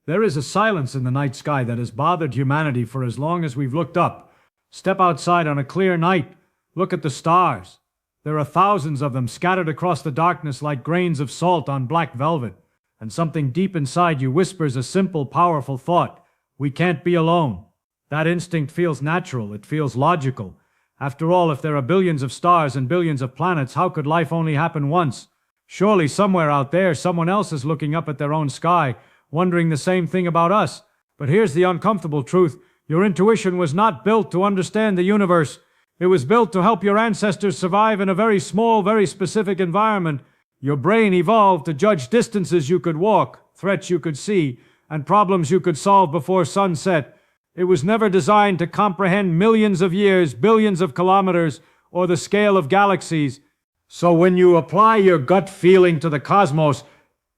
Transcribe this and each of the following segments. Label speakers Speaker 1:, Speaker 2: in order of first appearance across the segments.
Speaker 1: There is a silence in the night sky that has bothered humanity for as long as we've looked up. Step outside on a clear night. Look at the stars. There are thousands of them scattered across the darkness like grains of salt on black velvet. And something deep inside you whispers a simple, powerful thought. We can't be alone. That instinct feels natural. It feels logical. After all, if there are billions of stars and billions of planets, how could life only happen once? Surely somewhere out there, someone else is looking up at their own sky, wondering the same thing about us. But here's the uncomfortable truth. Your intuition was not built to understand the universe. It was built to help your ancestors survive in a very small, very specific environment. Your brain evolved to judge distances you could walk, threats you could see, and problems you could solve before sunset. It was never designed to comprehend millions of years, billions of kilometers, or the scale of galaxies. So when you apply your gut feeling to the cosmos,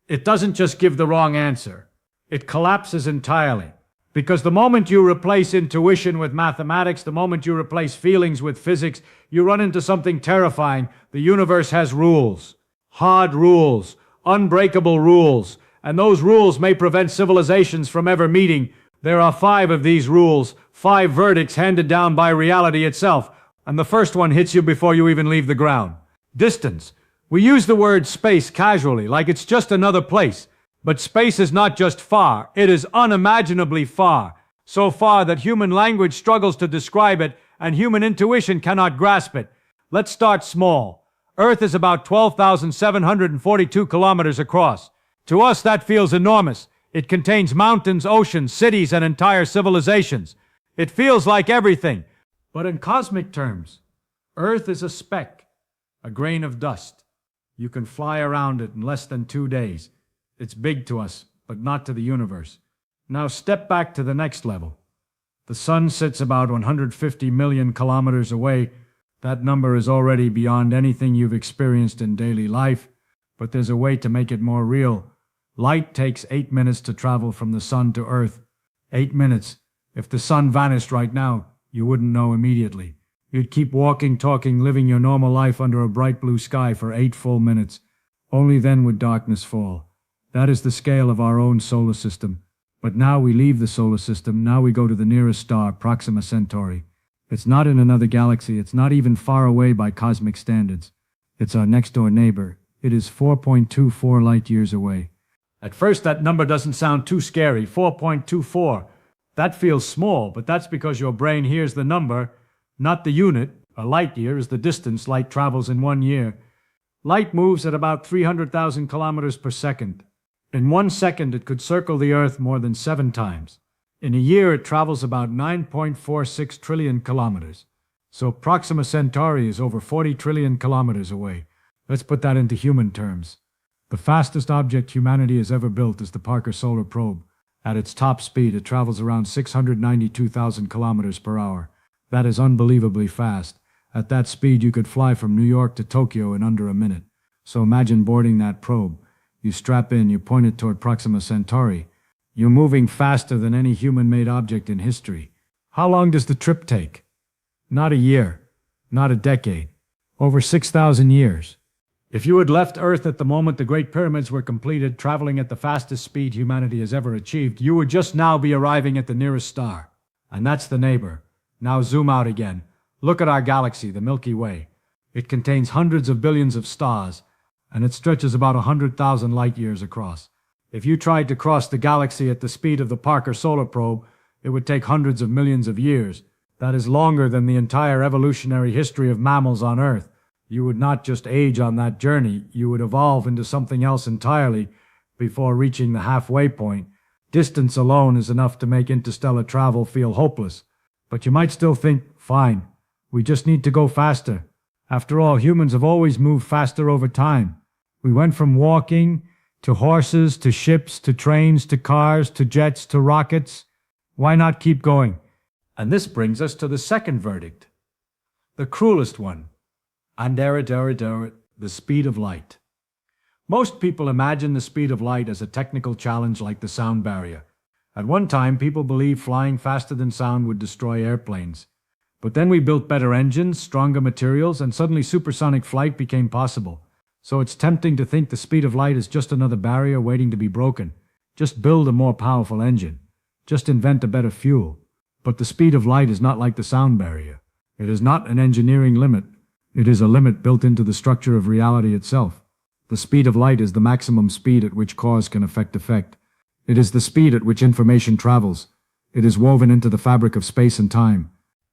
Speaker 1: it doesn't just give the wrong answer. It collapses entirely. Because the moment you replace intuition with mathematics, the moment you replace feelings with physics, you run into something terrifying. The universe has rules. Hard rules. Unbreakable rules. And those rules may prevent civilizations from ever meeting. There are 5 of these rules, 5 verdicts handed down by reality itself. And the first one hits you before you even leave the ground. Distance. We use the word space casually, like it's just another place. But space is not just far, it is unimaginably far. So far that human language struggles to describe it, and human intuition cannot grasp it. Let's start small. Earth is about 12,742 kilometers across. To us, that feels enormous. It contains mountains, oceans, cities, and entire civilizations. It feels like everything. But in cosmic terms, Earth is a speck, a grain of dust. You can fly around it in less than 2 days. It's big to us, but not to the universe. Now step back to the next level. The sun sits about 150 million kilometers away. That number is already beyond anything you've experienced in daily life, but there's a way to make it more real. Light takes 8 minutes to travel from the sun to Earth. 8 minutes. If the sun vanished right now, you wouldn't know immediately. You'd keep walking, talking, living your normal life under a bright blue sky for 8 full minutes. Only then would darkness fall. That is the scale of our own solar system. But now we leave the solar system, now we go to the nearest star, Proxima Centauri. It's not in another galaxy, it's not even far away by cosmic standards. It's our next-door neighbor. It is 4.24 light years away. At first that number doesn't sound too scary, 4.24. That feels small, but that's because your brain hears the number, not the unit. A light year is the distance light travels in 1 year. Light moves at about 300,000 kilometers per second. In 1 second, it could circle the Earth more than 7 times. In a year, it travels about 9.46 trillion kilometers. So Proxima Centauri is over 40 trillion kilometers away. Let's put that into human terms. The fastest object humanity has ever built is the Parker Solar Probe. At its top speed, it travels around 692,000 kilometers per hour. That is unbelievably fast. At that speed, you could fly from New York to Tokyo in under a minute. So imagine boarding that probe. You strap in, you point it toward Proxima Centauri. You're moving faster than any human-made object in history. How long does the trip take? Not a year, not a decade, over 6,000 years. If you had left Earth at the moment the Great Pyramids were completed, traveling at the fastest speed humanity has ever achieved, you would just now be arriving at the nearest star. And that's the neighbor. Now zoom out again. Look at our galaxy, the Milky Way. It contains hundreds of billions of stars, and it stretches about 100,000 light years across. If you tried to cross the galaxy at the speed of the Parker Solar Probe, it would take hundreds of millions of years. That is longer than the entire evolutionary history of mammals on Earth. You would not just age on that journey, you would evolve into something else entirely before reaching the halfway point. Distance alone is enough to make interstellar travel feel hopeless. But you might still think, fine, we just need to go faster. After all, humans have always moved faster over time. We went from walking to horses, to ships, to trains, to cars, to jets, to rockets. Why not keep going? And this brings us to the second verdict. The cruelest one. The speed of light. Most people imagine the speed of light as a technical challenge like the sound barrier. At one time, people believed flying faster than sound would destroy airplanes. But then we built better engines, stronger materials, and suddenly supersonic flight became possible. So it's tempting to think the speed of light is just another barrier waiting to be broken. Just build a more powerful engine. Just invent a better fuel. But the speed of light is not like the sound barrier. It is not an engineering limit. It is a limit built into the structure of reality itself. The speed of light is the maximum speed at which cause can affect effect. It is the speed at which information travels. It is woven into the fabric of space and time.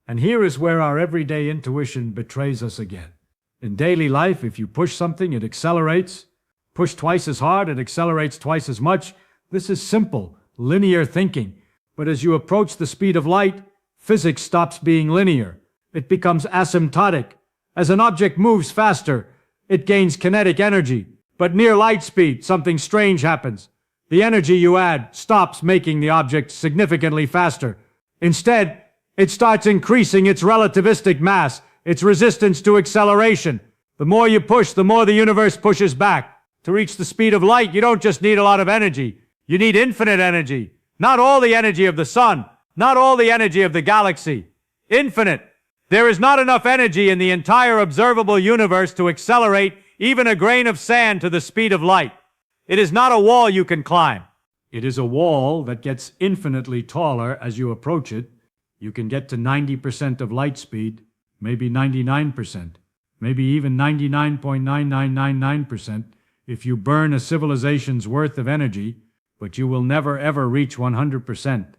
Speaker 1: And here is where our everyday intuition betrays us again. In daily life, if you push something, it accelerates. Push twice as hard, it accelerates twice as much. This is simple, linear thinking. But as you approach the speed of light, physics stops being linear. It becomes asymptotic. As an object moves faster, it gains kinetic energy. But near light speed, something strange happens. The energy you add stops making the object significantly faster. Instead, it starts increasing its relativistic mass, its resistance to acceleration. The more you push, the more the universe pushes back. To reach the speed of light, you don't just need a lot of energy. You need infinite energy. Not all the energy of the sun. Not all the energy of the galaxy. Infinite. There is not enough energy in the entire observable universe to accelerate even a grain of sand to the speed of light. It is not a wall you can climb. It is a wall that gets infinitely taller as you approach it. You can get to 90% of light speed, maybe 99%, maybe even 99.9999% if you burn a civilization's worth of energy, but you will never ever reach 100%.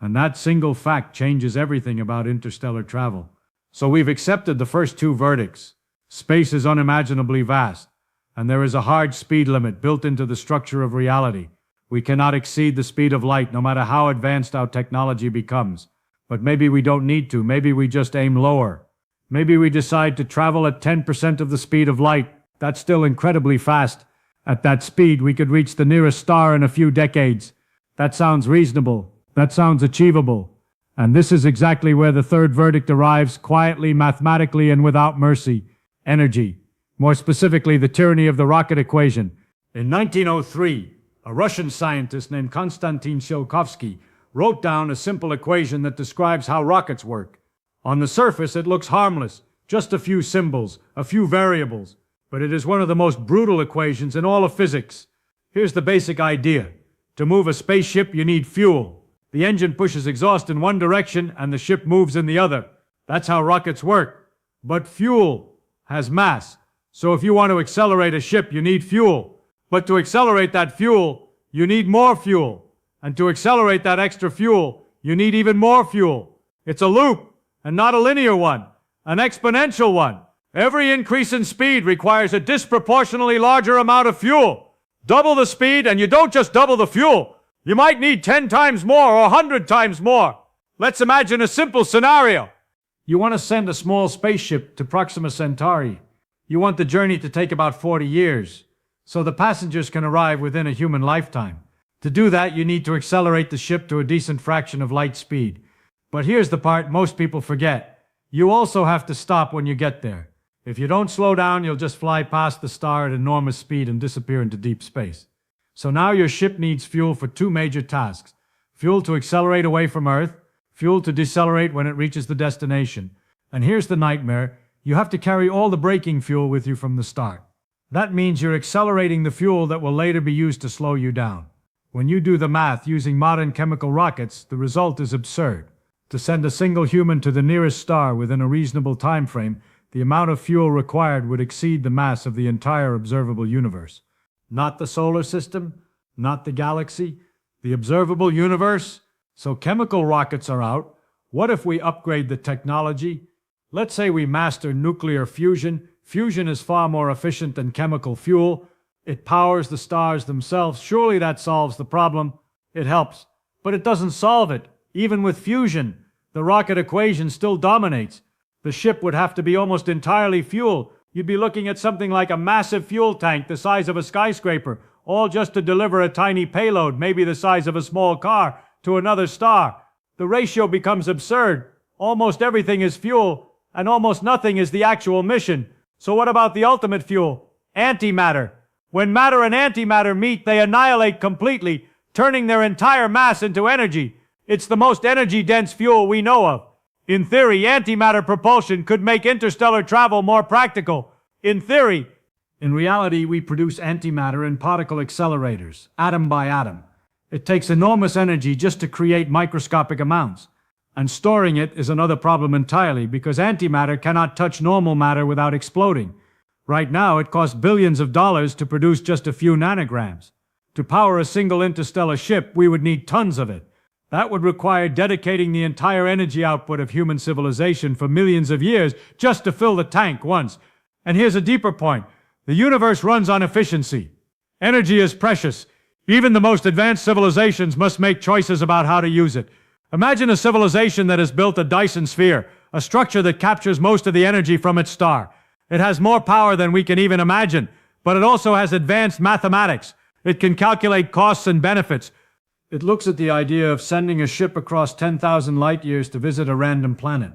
Speaker 1: And that single fact changes everything about interstellar travel. So we've accepted the first two verdicts. Space is unimaginably vast, and there is a hard speed limit built into the structure of reality. We cannot exceed the speed of light, no matter how advanced our technology becomes. But maybe we don't need to. Maybe we just aim lower. Maybe we decide to travel at 10% of the speed of light. That's still incredibly fast. At that speed, we could reach the nearest star in a few decades. That sounds reasonable. That sounds achievable. And this is exactly where the third verdict arrives, quietly, mathematically, and without mercy. Energy. More specifically, the tyranny of the rocket equation. In 1903, a Russian scientist named Konstantin Tsiolkovsky wrote down a simple equation that describes how rockets work. On the surface, it looks harmless, just a few symbols, a few variables, but it is one of the most brutal equations in all of physics. Here's the basic idea. To move a spaceship, you need fuel. The engine pushes exhaust in one direction and the ship moves in the other. That's how rockets work. But fuel has mass. So if you want to accelerate a ship, you need fuel. But to accelerate that fuel, you need more fuel. And to accelerate that extra fuel, you need even more fuel. It's a loop, and not a linear one, an exponential one. Every increase in speed requires a disproportionately larger amount of fuel. Double the speed, and you don't just double the fuel. You might need 10 times more or 100 times more. Let's imagine a simple scenario. You want to send a small spaceship to Proxima Centauri. You want the journey to take about 40 years, so the passengers can arrive within a human lifetime. To do that, you need to accelerate the ship to a decent fraction of light speed. But here's the part most people forget. You also have to stop when you get there. If you don't slow down, you'll just fly past the star at enormous speed and disappear into deep space. So now your ship needs fuel for two major tasks. Fuel to accelerate away from Earth, fuel to decelerate when it reaches the destination. And here's the nightmare. You have to carry all the braking fuel with you from the start. That means you're accelerating the fuel that will later be used to slow you down. When you do the math using modern chemical rockets, the result is absurd. To send a single human to the nearest star within a reasonable time frame, the amount of fuel required would exceed the mass of the entire observable universe. Not the solar system, not the galaxy, the observable universe. So chemical rockets are out. What if we upgrade the technology? Let's say we master nuclear fusion. Fusion is far more efficient than chemical fuel. It powers the stars themselves. Surely that solves the problem. It helps. But it doesn't solve it. Even with fusion, the rocket equation still dominates. The ship would have to be almost entirely fuel. You'd be looking at something like a massive fuel tank the size of a skyscraper, all just to deliver a tiny payload, maybe the size of a small car, to another star. The ratio becomes absurd. Almost everything is fuel, and almost nothing is the actual mission. So what about the ultimate fuel? Antimatter. When matter and antimatter meet, they annihilate completely, turning their entire mass into energy. It's the most energy-dense fuel we know of. In theory, antimatter propulsion could make interstellar travel more practical. In theory. In reality, we produce antimatter in particle accelerators, atom by atom. It takes enormous energy just to create microscopic amounts. And storing it is another problem entirely because antimatter cannot touch normal matter without exploding. Right now, it costs billions of dollars to produce just a few nanograms. To power a single interstellar ship, we would need tons of it. That would require dedicating the entire energy output of human civilization for millions of years just to fill the tank once. And here's a deeper point. The universe runs on efficiency. Energy is precious. Even the most advanced civilizations must make choices about how to use it. Imagine a civilization that has built a Dyson sphere, a structure that captures most of the energy from its star. It has more power than we can even imagine, but it also has advanced mathematics. It can calculate costs and benefits. It looks at the idea of sending a ship across 10,000 light years to visit a random planet.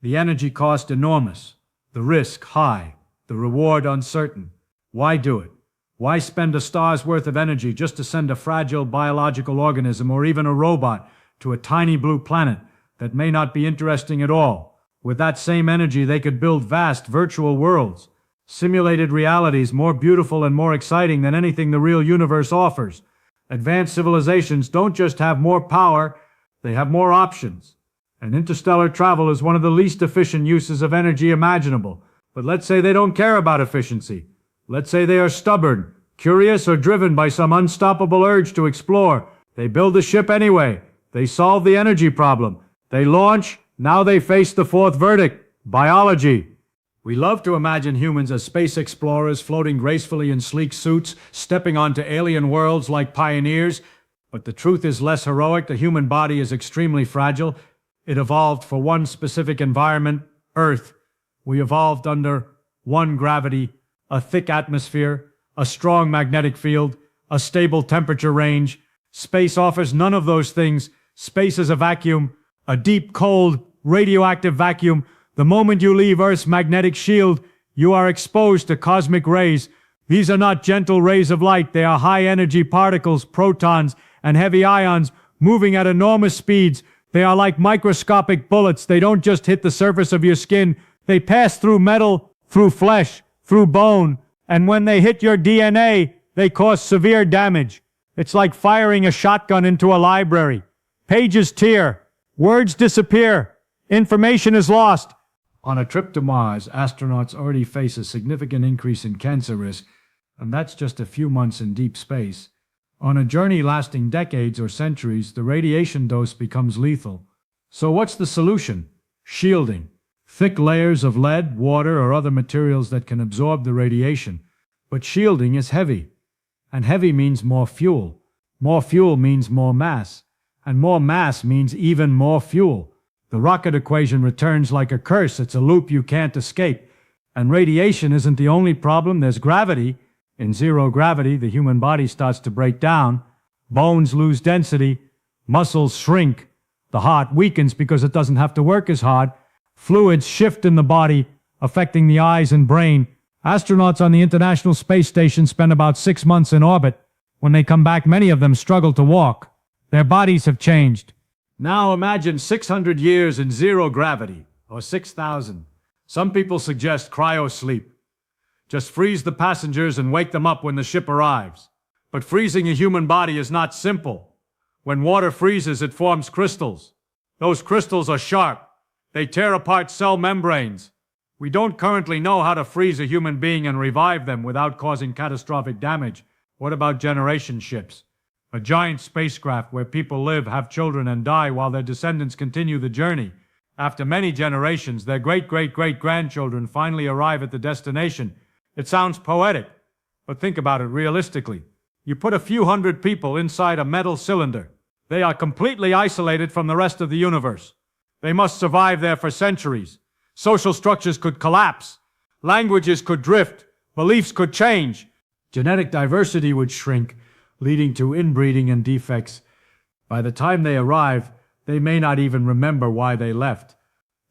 Speaker 1: The energy cost enormous, the risk high, the reward uncertain. Why do it? Why spend a star's worth of energy just to send a fragile biological organism or even a robot to a tiny blue planet that may not be interesting at all? With that same energy, they could build vast virtual worlds, simulated realities more beautiful and more exciting than anything the real universe offers. Advanced civilizations don't just have more power, they have more options. And interstellar travel is one of the least efficient uses of energy imaginable. But let's say they don't care about efficiency. Let's say they are stubborn, curious, or driven by some unstoppable urge to explore. They build a ship anyway. They solve the energy problem. They launch. Now they face the fourth verdict: biology. We love to imagine humans as space explorers floating gracefully in sleek suits, stepping onto alien worlds like pioneers. But the truth is less heroic. The human body is extremely fragile. It evolved for one specific environment, Earth. We evolved under one gravity, a thick atmosphere, a strong magnetic field, a stable temperature range. Space offers none of those things. Space is a vacuum, a deep, cold, radioactive vacuum. The moment you leave Earth's magnetic shield, you are exposed to cosmic rays. These are not gentle rays of light. They are high-energy particles, protons, and heavy ions moving at enormous speeds. They are like microscopic bullets. They don't just hit the surface of your skin. They pass through metal, through flesh, through bone, and when they hit your DNA, they cause severe damage. It's like firing a shotgun into a library. Pages tear. Words disappear. Information is lost. On a trip to Mars, astronauts already face a significant increase in cancer risk, and that's just a few months in deep space. On a journey lasting decades or centuries, the radiation dose becomes lethal. So what's the solution? Shielding. Thick layers of lead, water, or other materials that can absorb the radiation. But shielding is heavy. And heavy means more fuel. More fuel means more mass. And more mass means even more fuel. The rocket equation returns like a curse. It's a loop you can't escape. And radiation isn't the only problem. There's gravity. In zero gravity, the human body starts to break down. Bones lose density. Muscles shrink. The heart weakens because it doesn't have to work as hard. Fluids shift in the body, affecting the eyes and brain. Astronauts on the International Space Station spend about 6 months in orbit. When they come back, many of them struggle to walk. Their bodies have changed. Now imagine 600 years in zero gravity, or 6,000. Some people suggest cryosleep. Just freeze the passengers and wake them up when the ship arrives. But freezing a human body is not simple. When water freezes, it forms crystals. Those crystals are sharp. They tear apart cell membranes. We don't currently know how to freeze a human being and revive them without causing catastrophic damage. What about generation ships? A giant spacecraft where people live, have children, and die while their descendants continue the journey. After many generations, their great-great-great-grandchildren finally arrive at the destination. It sounds poetic, but think about it realistically. You put a few hundred people inside a metal cylinder. They are completely isolated from the rest of the universe. They must survive there for centuries. Social structures could collapse. Languages could drift. Beliefs could change. Genetic diversity would shrink, leading to inbreeding and defects. By the time they arrive, they may not even remember why they left.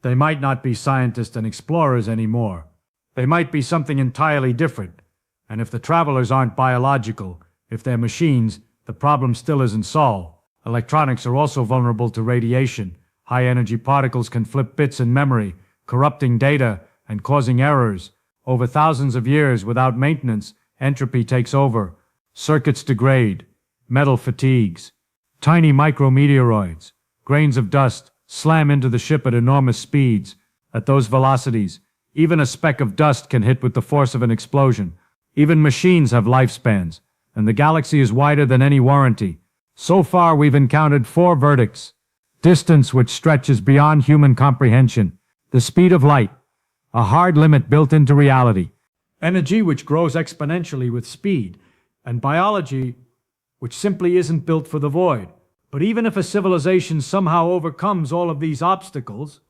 Speaker 1: They might not be scientists and explorers anymore. They might be something entirely different. And if the travelers aren't biological, if they're machines, the problem still isn't solved. Electronics are also vulnerable to radiation. High-energy particles can flip bits in memory, corrupting data and causing errors. Over thousands of years without maintenance, entropy takes over. Circuits degrade. Metal fatigues. Tiny micrometeoroids, grains of dust, slam into the ship at enormous speeds. At those velocities, even a speck of dust can hit with the force of an explosion. Even machines have lifespans, and the galaxy is wider than any warranty. So far, we've encountered 4 verdicts. Distance which stretches beyond human comprehension. The speed of light, a hard limit built into reality. Energy which grows exponentially with speed. And biology which simply isn't built for the void. But even if a civilization somehow overcomes all of these obstacles,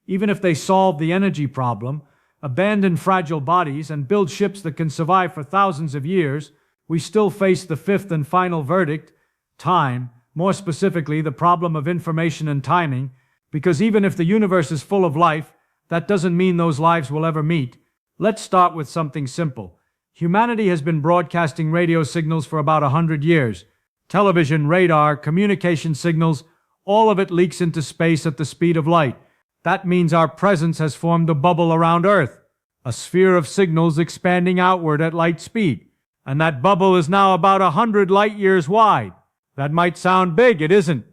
Speaker 1: even if they solve the energy problem, abandon fragile bodies, and build ships that can survive for thousands of years, we still face the 5th and final verdict, time, more specifically the problem of information and timing, because even if the universe is full of life, that doesn't mean those lives will ever meet. Let's start with something simple. Humanity has been broadcasting radio signals for about 100 years. Television, radar, communication signals, all of it leaks into space at the speed of light. That means our presence has formed a bubble around Earth, a sphere of signals expanding outward at light speed. And that bubble is now about 100 light years wide. That might sound big, it isn't.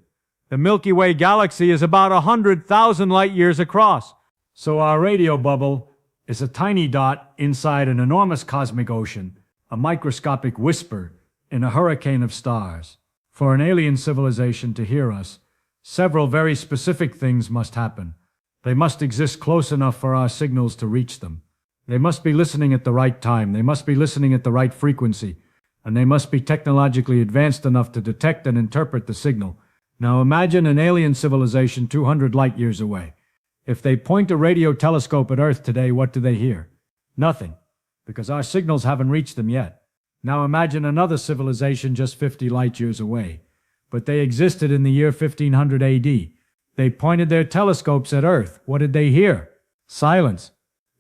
Speaker 1: The Milky Way galaxy is about 100,000 light years across. So our radio bubble is a tiny dot inside an enormous cosmic ocean, a microscopic whisper in a hurricane of stars. For an alien civilization to hear us, several very specific things must happen. They must exist close enough for our signals to reach them. They must be listening at the right time, they must be listening at the right frequency, and they must be technologically advanced enough to detect and interpret the signal. Now imagine an alien civilization 200 light years away. If they point a radio telescope at Earth today, what do they hear? Nothing, because our signals haven't reached them yet. Now imagine another civilization just 50 light years away, but they existed in the year 1500 AD. They pointed their telescopes at Earth. What did they hear? Silence,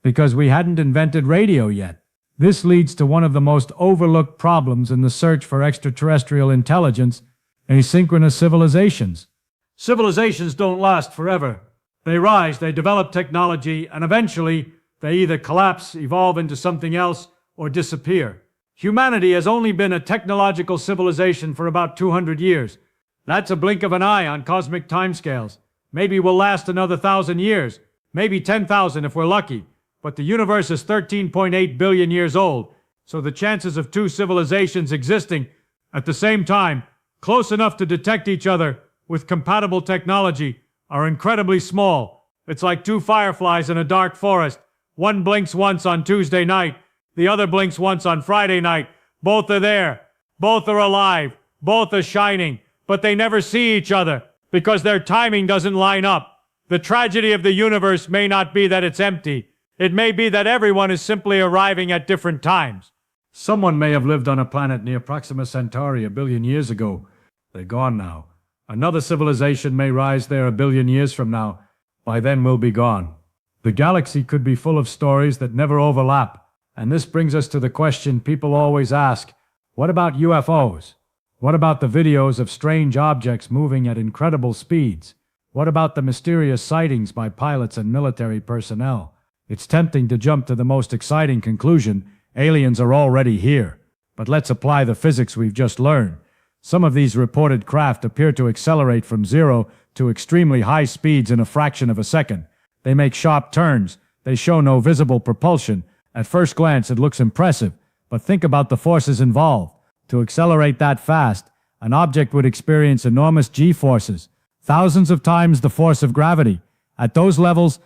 Speaker 1: because we hadn't invented radio yet. This leads to one of the most overlooked problems in the search for extraterrestrial intelligence: asynchronous civilizations. Civilizations don't last forever. They rise, they develop technology, and eventually they either collapse, evolve into something else, or disappear. Humanity has only been a technological civilization for about 200 years. That's a blink of an eye on cosmic timescales. Maybe we'll last another 1,000 years, maybe 10,000 if we're lucky. But the universe is 13.8 billion years old, so the chances of 2 civilizations existing at the same time, close enough to detect each other with compatible technology, are incredibly small. It's like 2 fireflies in a dark forest. One blinks once on Tuesday night, the other blinks once on Friday night. Both are there, both are alive, both are shining, but they never see each other because their timing doesn't line up. The tragedy of the universe may not be that it's empty. It may be that everyone is simply arriving at different times. Someone may have lived on a planet near Proxima Centauri 1 billion years ago. They're gone now. Another civilization may rise there 1 billion years from now. By then we'll be gone. The galaxy could be full of stories that never overlap. And this brings us to the question people always ask: what about UFOs? What about the videos of strange objects moving at incredible speeds? What about the mysterious sightings by pilots and military personnel? It's tempting to jump to the most exciting conclusion: aliens are already here. But let's apply the physics we've just learned. Some of these reported craft appear to accelerate from 0 to extremely high speeds in a fraction of a second. They make sharp turns. They show no visible propulsion. At first glance, it looks impressive, but think about the forces involved. To accelerate that fast, an object would experience enormous G-forces, thousands of times the force of gravity. At those levels,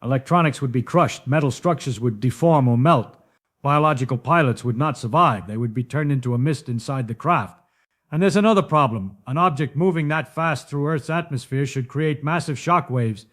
Speaker 1: electronics would be crushed, metal structures would deform or melt. Biological pilots would not survive. They would be turned into a mist inside the craft. And there's another problem. An object moving that fast through Earth's atmosphere should create massive shock waves,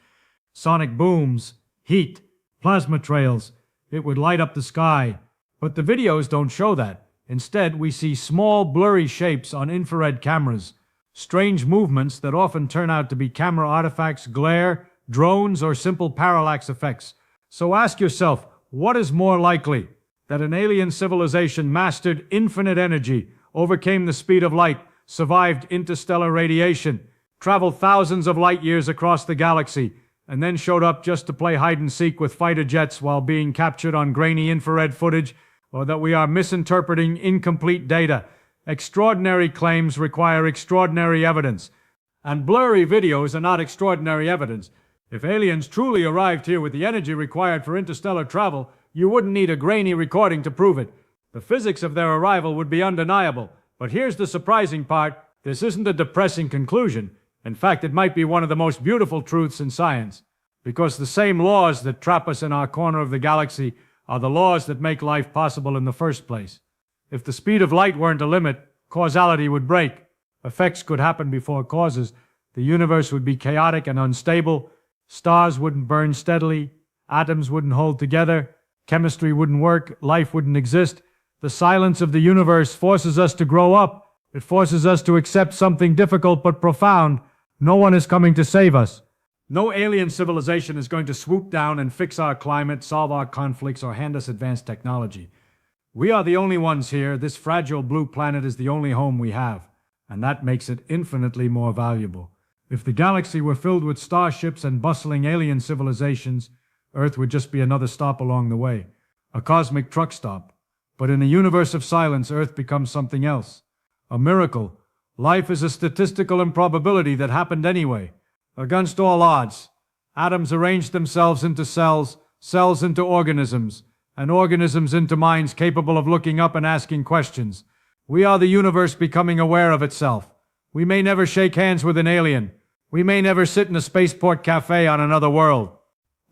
Speaker 1: sonic booms, heat, plasma trails. It would light up the sky. But the videos don't show that. Instead, we see small, blurry shapes on infrared cameras, strange movements that often turn out to be camera artifacts, glare, drones, or simple parallax effects. So ask yourself, what is more likely? That an alien civilization mastered infinite energy, overcame the speed of light, survived interstellar radiation, traveled thousands of light years across the galaxy, and then showed up just to play hide-and-seek with fighter jets while being captured on grainy infrared footage, or that we are misinterpreting incomplete data, Extraordinary claims require extraordinary evidence, and blurry videos are not extraordinary evidence. If aliens truly arrived here with the energy required for interstellar travel, you wouldn't need a grainy recording to prove it. The physics of their arrival would be undeniable. But here's the surprising part. This isn't a depressing conclusion. In fact, it might be one of the most beautiful truths in science. Because the same laws that trap us in our corner of the galaxy are the laws that make life possible in the first place. If the speed of light weren't a limit, causality would break. Effects could happen before causes. The universe would be chaotic and unstable. Stars wouldn't burn steadily. Atoms wouldn't hold together. Chemistry wouldn't work. Life wouldn't exist. The silence of the universe forces us to grow up. It forces us to accept something difficult but profound. No one is coming to save us. No alien civilization is going to swoop down and fix our climate, solve our conflicts, or hand us advanced technology. We are the only ones here. This fragile blue planet is the only home we have, and that makes it infinitely more valuable. If the galaxy were filled with starships and bustling alien civilizations, Earth would just be another stop along the way, a cosmic truck stop. But in a universe of silence, Earth becomes something else. A miracle. Life is a statistical improbability that happened anyway. Against all odds, atoms arranged themselves into cells, cells into organisms, and organisms into minds capable of looking up and asking questions. We are the universe becoming aware of itself. We may never shake hands with an alien. We may never sit in a spaceport cafe on another world.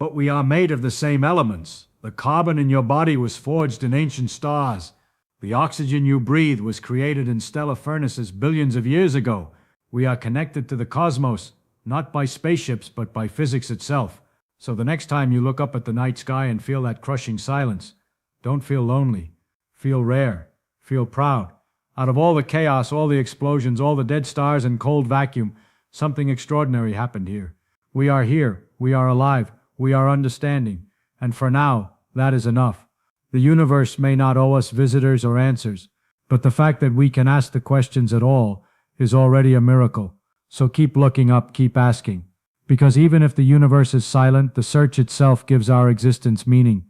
Speaker 1: But we are made of the same elements. The carbon in your body was forged in ancient stars. The oxygen you breathe was created in stellar furnaces billions of years ago. We are connected to the cosmos, not by spaceships, but by physics itself. So the next time you look up at the night sky and feel that crushing silence, don't feel lonely. Feel rare. Feel proud. Out of all the chaos, all the explosions, all the dead stars and cold vacuum, something extraordinary happened here. We are here. We are alive. We are understanding. And for now, that is enough. The universe may not owe us visitors or answers, but the fact that we can ask the questions at all is already a miracle. So keep looking up, keep asking. Because even if the universe is silent, the search itself gives our existence meaning.